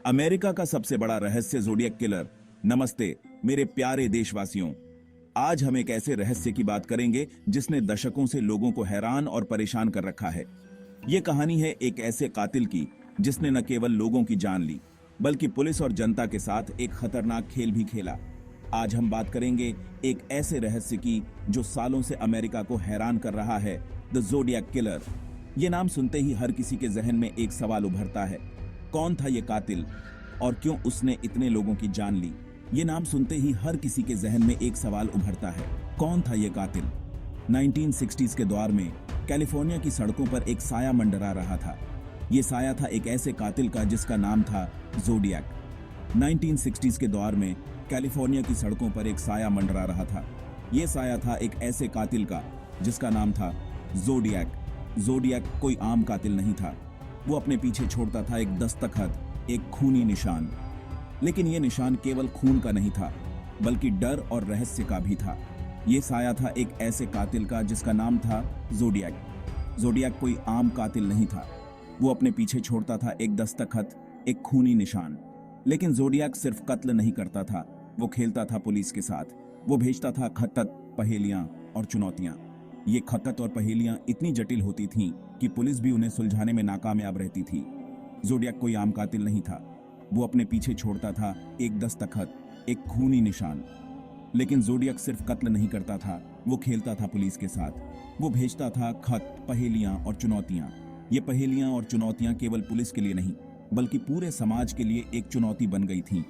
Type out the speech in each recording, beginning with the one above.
America का सबसे बड़ा रहस्य ज़ोडिएक किलर। नमस्ते मेरे प्यारे देशवासियों। आज हम एक ऐसे रहस्य की बात करेंगे जिसने दशकों से लोगों को हैरान और परेशान कर रखा है। ये कहानी है एक ऐसे कातिल की जिसने न केवल लोगों की जान ली बल्कि पुलिस और जनता के साथ एक खतरनाक खेल भी खेला। आज हम बात करेंगे एक ऐसे रहस्य की जो सालों से अमेरिका को हैरान कर रहा है, द ज़ोडिएक किलर। ये नाम सुनते ही हर किसी के जहन में एक सवाल उभरता है, कौन था ये कातिल और क्यों उसने इतने लोगों की जान ली। ये नाम सुनते ही हर किसी के जहन में एक सवाल उभरता है, कौन था ये कातिल। 1960s के दौर में कैलिफोर्निया की सड़कों पर एक साया मंडरा रहा था। ये साया था एक ऐसे कातिल का जिसका नाम था ज़ोडिएक। 1960s के दौर में कैलिफोर्निया की सड़कों पर एक साया मंडरा रहा था। ये साया था एक ऐसे कातिल का जिसका नाम था ज़ोडिएक। ज़ोडिएक कोई आम कातिल नहीं था। वो अपने पीछे छोड़ता था एक दस्तखत, एक खूनी निशान। लेकिन ये निशान केवल खून का नहीं था बल्कि डर और रहस्य का भी था। ये साया था एक ऐसे कातिल का जिसका नाम था ज़ोडिएक। ज़ोडिएक कोई आम कातिल नहीं था। वो अपने पीछे छोड़ता था एक दस्तखत, एक खूनी निशान। लेकिन ज़ोडिएक सिर्फ कत्ल नहीं करता था, वो खेलता था पुलिस के साथ। वो भेजता था खत, पहेलियां और चुनौतियां। ये खत और पहेलियां इतनी जटिल होती थीं कि पुलिस भी उन्हें सुलझाने में नाकामयाब रहती थी। ज़ोडिएक कोई आम कातिल नहीं था। वो अपने पीछे छोड़ता था एक दस्तखत, एक खूनी निशान। लेकिन ज़ोडिएक सिर्फ कत्ल नहीं करता था, वो खेलता था पुलिस के साथ। वो भेजता था खत, पहेलियां और चुनौतियां। ये पहेलियां और चुनौतियां केवल पुलिस के लिए नहीं बल्कि पूरे समाज के लिए एक चुनौती बन गई थीं।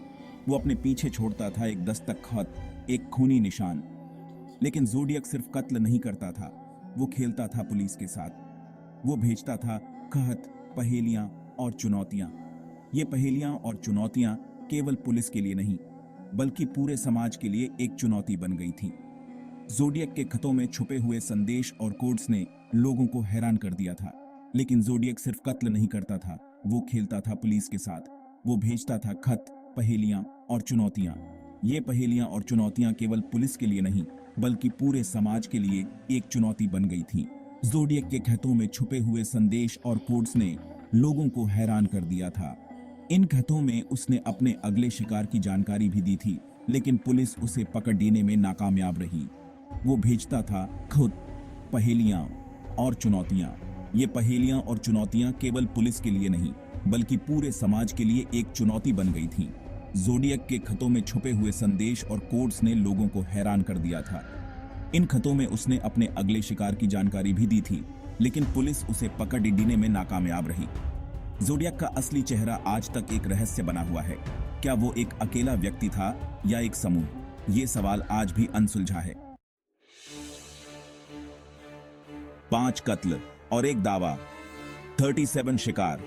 वो अपने पीछे छोड़ता था एक दस्तखत, एक खूनी निशान। लेकिन ज़ोडिएक सिर्फ कत्ल नहीं करता था, वो खेलता था पुलिस के साथ। वो भेजता था खत, पहेलियां और चुनौतियां। ये पहेलियां और चुनौतियां केवल पुलिस के लिए नहीं बल्कि पूरे समाज के लिए एक चुनौती बन गई थी। ज़ोडिएक के खतों में छुपे हुए संदेश और कोड्स ने लोगों को हैरान कर दिया था। लेकिन ज़ोडिएक सिर्फ कत्ल नहीं करता था, वो खेलता था पुलिस के साथ। वो भेजता था खत, पहेलियां और चुनौतियां। ये पहेलियां और चुनौतियां केवल पुलिस के लिए नहीं बल्कि पूरे समाज के लिए एक चुनौती बन गई थी। ज़ोडिएक के खतों में छुपे हुए संदेश और कोड्स ने लोगों को हैरान कर दिया था। इन खतों में उसने अपने अगले शिकार की जानकारी भी दी थी, लेकिन पुलिस उसे पकड़ने में नाकामयाब रही। वो भेजता था खुद, पहेलियां और चुनौतियां। ये पहेलियां और चुनौतियां केवल पुलिस के लिए नहीं बल्कि पूरे समाज के लिए एक चुनौती बन गई थीं। ज़ोडिएक के खतों में छुपे हुए संदेश और कोड्स ने लोगों को हैरान कर दिया था। इन खतों में उसने अपने अगले शिकार की जानकारी भी दी थी, लेकिन पुलिस उसे पकड़ने में नाकामयाब रही। ज़ोडिएक का असली चेहरा आज तक एक रहस्य बना हुआ है। क्या वो एक अकेला व्यक्ति था या एक समूह? ये सवाल आज भी अनसुलझा है। 5 कत्ल और एक दावा, 37 शिकार।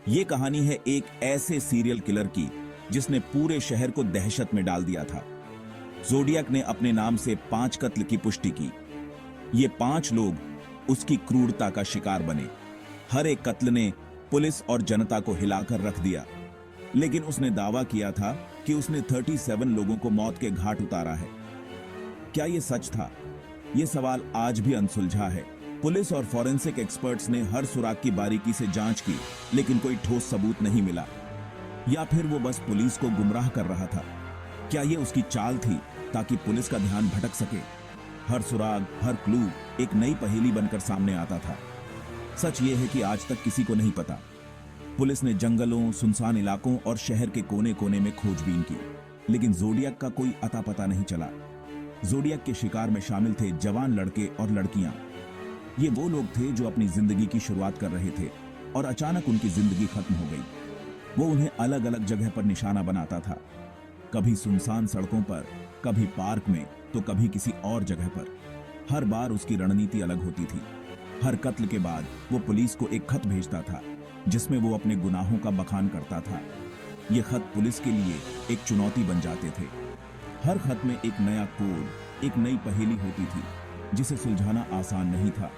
ये कहानी है एक ऐसे सीरियल किलर की जिसने पूरे शहर को दहशत में डाल दिया था। ज़ोडिएक ने अपने नाम से 5 कत्ल की पुष्टि की। ये 5 लोग उसकी क्रूरता का शिकार बने। हर एक कत्ल ने पुलिस और जनता को हिलाकर रख दिया। लेकिन उसने दावा किया था कि उसने 37 लोगों को मौत के घाट उतारा है। क्या यह सच था? यह सवाल आज भी अनसुलझा है। पुलिस और फॉरेंसिक एक्सपर्ट्स ने हर सुराग की बारीकी से जांच की, लेकिन कोई ठोस सबूत नहीं मिला। या फिर वो बस पुलिस को गुमराह कर रहा था? क्या ये उसकी चाल थी ताकि पुलिस का ध्यान भटक सके? हर सुराग, हर क्लू एक नई पहेली बनकर सामने आता था। सच ये है कि आज तक किसी को नहीं पता। पुलिस ने जंगलों, सुनसान इलाकों और शहर के कोने कोने में खोजबीन की, लेकिन ज़ोडिएक का कोई अता पता नहीं चला। ज़ोडिएक के शिकार में शामिल थे जवान लड़के और लड़कियां। ये वो लोग थे जो अपनी जिंदगी की शुरुआत कर रहे थे और अचानक उनकी जिंदगी खत्म हो गई। वो उन्हें अलग अलग जगह पर निशाना बनाता था, कभी सुनसान सड़कों पर, कभी पार्क में, तो कभी किसी और जगह पर। हर बार उसकी रणनीति अलग होती थी। हर कत्ल के बाद वो पुलिस को एक खत भेजता था जिसमें वो अपने गुनाहों का बखान करता था। ये खत पुलिस के लिए एक चुनौती बन जाते थे। हर खत में एक नया कोड, एक नई पहेली होती थी जिसे सुलझाना आसान नहीं था।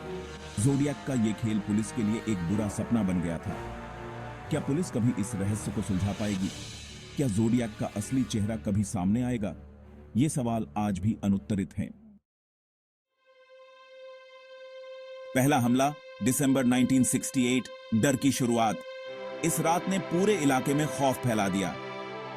ज़ोडिएक का ये खेल पुलिस के लिए एक बुरा सपना बन गया था। क्या पुलिस कभी इस रहस्य को सुलझा पाएगी? क्या ज़ोडिएक का असली चेहरा कभी सामने आएगा? ये सवाल आज भी अनुत्तरित हैं। पहला हमला दिसंबर 1968, डर की शुरुआत। इस रात ने पूरे इलाके में खौफ फैला दिया।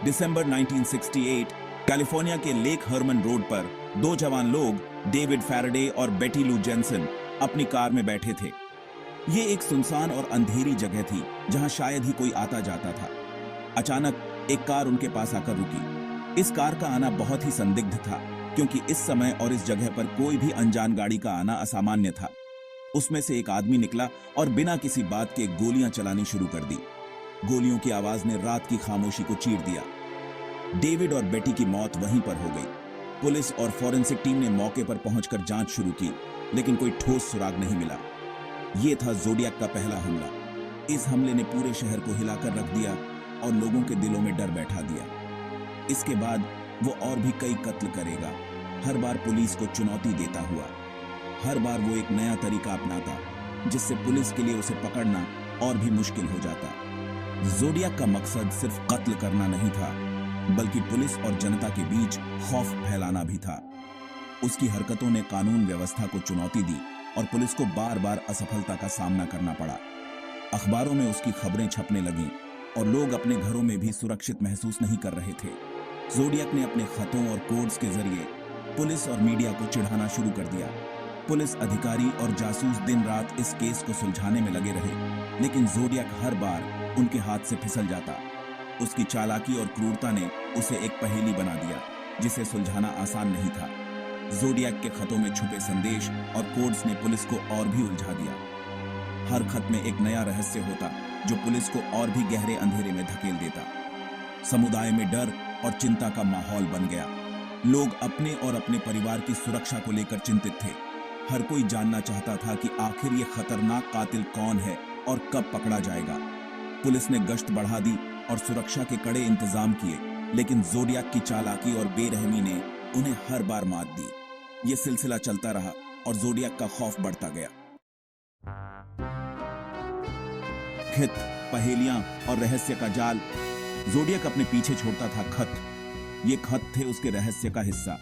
दिसंबर 1968 कैलिफोर्निया के लेक हर्मन रोड पर दो जवान लोग डेविड फैराडे और बेटी लू जेनसन अपनी कार में बैठे थे। ये एक सुनसान और अंधेरी जगह थी जहां शायद ही कोई आता जाता था। अचानक एक कार उनके पास आकर रुकी। इस कार का आना बहुत ही संदिग्ध था, क्योंकि इस समय और इस जगह पर कोई भी अनजान गाड़ी का आना असामान्य था। उसमें से एक आदमी निकला और बिना किसी बात के गोलियां चलानी शुरू कर दी। गोलियों की आवाज ने रात की खामोशी को चीर दिया। डेविड और बेटी की मौत वहीं पर हो गई। पुलिस और फॉरेंसिक टीम ने मौके पर पहुंचकर जांच शुरू की, लेकिन कोई ठोस सुराग नहीं मिला। यह था जोडियक का पहला हमला। इस हमले ने पूरे शहर को हिलाकर रख दिया और लोगों के दिलों में डर बैठा दिया। इसके बाद वो और भी कई कत्ल करेगा, हर बार पुलिस को चुनौती देता हुआ। हर बार वो एक नया तरीका अपनाता, जिससे पुलिस के लिए उसे पकड़ना और भी मुश्किल हो जाता। जोडियक का मकसद सिर्फ कत्ल करना नहीं था, बल्कि पुलिस और जनता के बीच खौफ फैलाना भी था। उसकी हरकतों ने कानून व्यवस्था को चुनौती दी और पुलिस को बार बार असफलता का सामना करना पड़ा। अखबारों में उसकी खबरें छपने लगीं और लोग अपने घरों में भी सुरक्षित महसूस नहीं कर रहे थे। जोडियक ने अपने खतों और कोड्स के जरिए पुलिस और मीडिया को चिढ़ाना शुरू कर दिया। पुलिस अधिकारी और जासूस दिन रात इस केस को सुलझाने में लगे रहे, लेकिन जोडियक हर बार उनके हाथ से फिसल जाता। उसकी चालाकी और क्रूरता ने उसे एक पहेली बना दिया, जिसे सुलझाना आसान नहीं था। जोडियक के खतों में छुपे संदेश और कोड्स ने पुलिस को और भी उलझा दिया। हर खत में एक नया रहस्य होता, जो पुलिस को और भी गहरे अंधेरे में धकेल देता। समुदाय में डर और चिंता का माहौल बन गया। लोग अपने और अपने परिवार की सुरक्षा को लेकर चिंतित थे। हर कोई जानना चाहता था कि आखिर ये खतरनाक कातिल कौन है और कब पकड़ा जाएगा। पुलिस ने गश्त बढ़ा दी और सुरक्षा के कड़े इंतजाम किए, लेकिन जोडियक की चालाकी और बेरहमी ने उन्हें हर बार मात दी। ये सिलसिला चलता रहा और जोडियक का खौफ बढ़ता गया। खत, पहेलियां और रहस्य का जाल। जोडियक अपने पीछे छोड़ता था खत। ये खत थे उसके रहस्य का हिस्सा।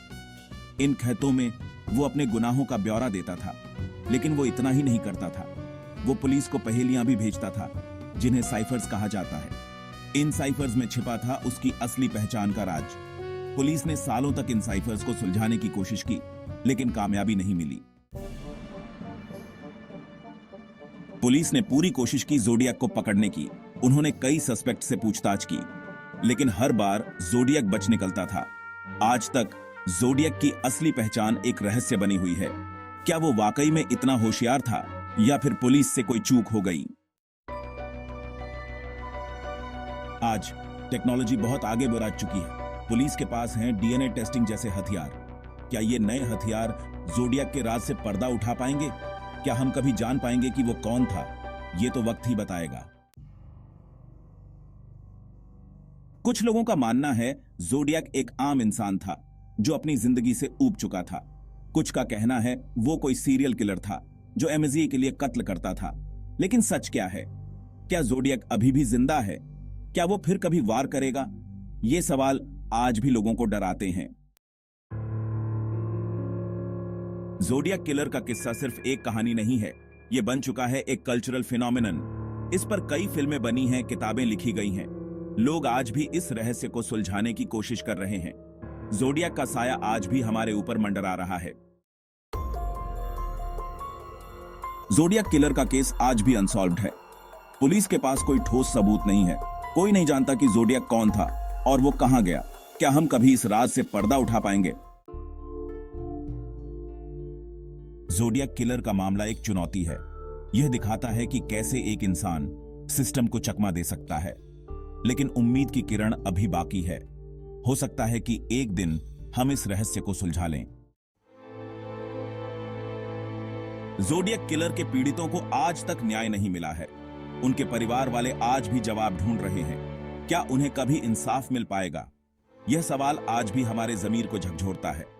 इन खतों में वो अपने गुनाहों का ब्यौरा देता था, लेकिन वो इतना ही नहीं करता था। वो पुलिस को पहेलियां भी भेजता था, जिन्हें साइफर्स कहा जाता है। इन साइफर्स में छिपा था उसकी असली पहचान का राज। पुलिस ने सालों तक इन साइफर्स को सुलझाने की कोशिश की, लेकिन कामयाबी नहीं मिली। पुलिस ने पूरी कोशिश की जोडियक को पकड़ने की। उन्होंने कई सस्पेक्ट से पूछताछ की, लेकिन हर बार जोडियक बच निकलता था। आज तक जोडियक की असली पहचान एक रहस्य बनी हुई है। क्या वो वाकई में इतना होशियार था, या फिर पुलिस से कोई चूक हो गई? आज टेक्नोलॉजी बहुत आगे बढ़ चुकी है। पुलिस के पास हैं डीएनए टेस्टिंग जैसे हथियार। क्या ये नए हथियार जोडियक के राज से पर्दा उठा पाएंगे? क्या हम कभी जान पाएंगे कि वो कौन था? ये तो वक्त ही बताएगा। कुछ लोगों का मानना है जोडियक एक आम इंसान था, जो अपनी जिंदगी से ऊब चुका था। कुछ का कहना है वो कोई सीरियल किलर था, जो एमजे के लिए कत्ल करता था। लेकिन सच क्या है? क्या जोडियक अभी भी जिंदा है? क्या वो फिर कभी वार करेगा? ये सवाल आज भी लोगों को डराते हैं। जोडियक किलर का किस्सा सिर्फ एक कहानी नहीं है, यह बन चुका है एक कल्चरल फिनोमिनन। इस पर कई फिल्में बनी हैं, किताबें लिखी गई हैं। लोग आज भी इस रहस्य को सुलझाने की कोशिश कर रहे हैं। जोडियक का साया आज भी हमारे ऊपर मंडरा रहा है। जोडियक किलर का केस आज भी अनसॉल्व्ड है। पुलिस के पास कोई ठोस सबूत नहीं है। कोई नहीं जानता कि जोडियक कौन था और वो कहां गया। क्या हम कभी इस राज से पर्दा उठा पाएंगे? जोडियक किलर का मामला एक चुनौती है। यह दिखाता है कि कैसे एक इंसान सिस्टम को चकमा दे सकता है। लेकिन उम्मीद की किरण अभी बाकी है। हो सकता है कि एक दिन हम इस रहस्य को सुलझा लें। जोडियक किलर के पीड़ितों को आज तक न्याय नहीं मिला है। उनके परिवार वाले आज भी जवाब ढूंढ रहे हैं। क्या उन्हें कभी इंसाफ मिल पाएगा? यह सवाल आज भी हमारे ज़मीर को झकझोरता है।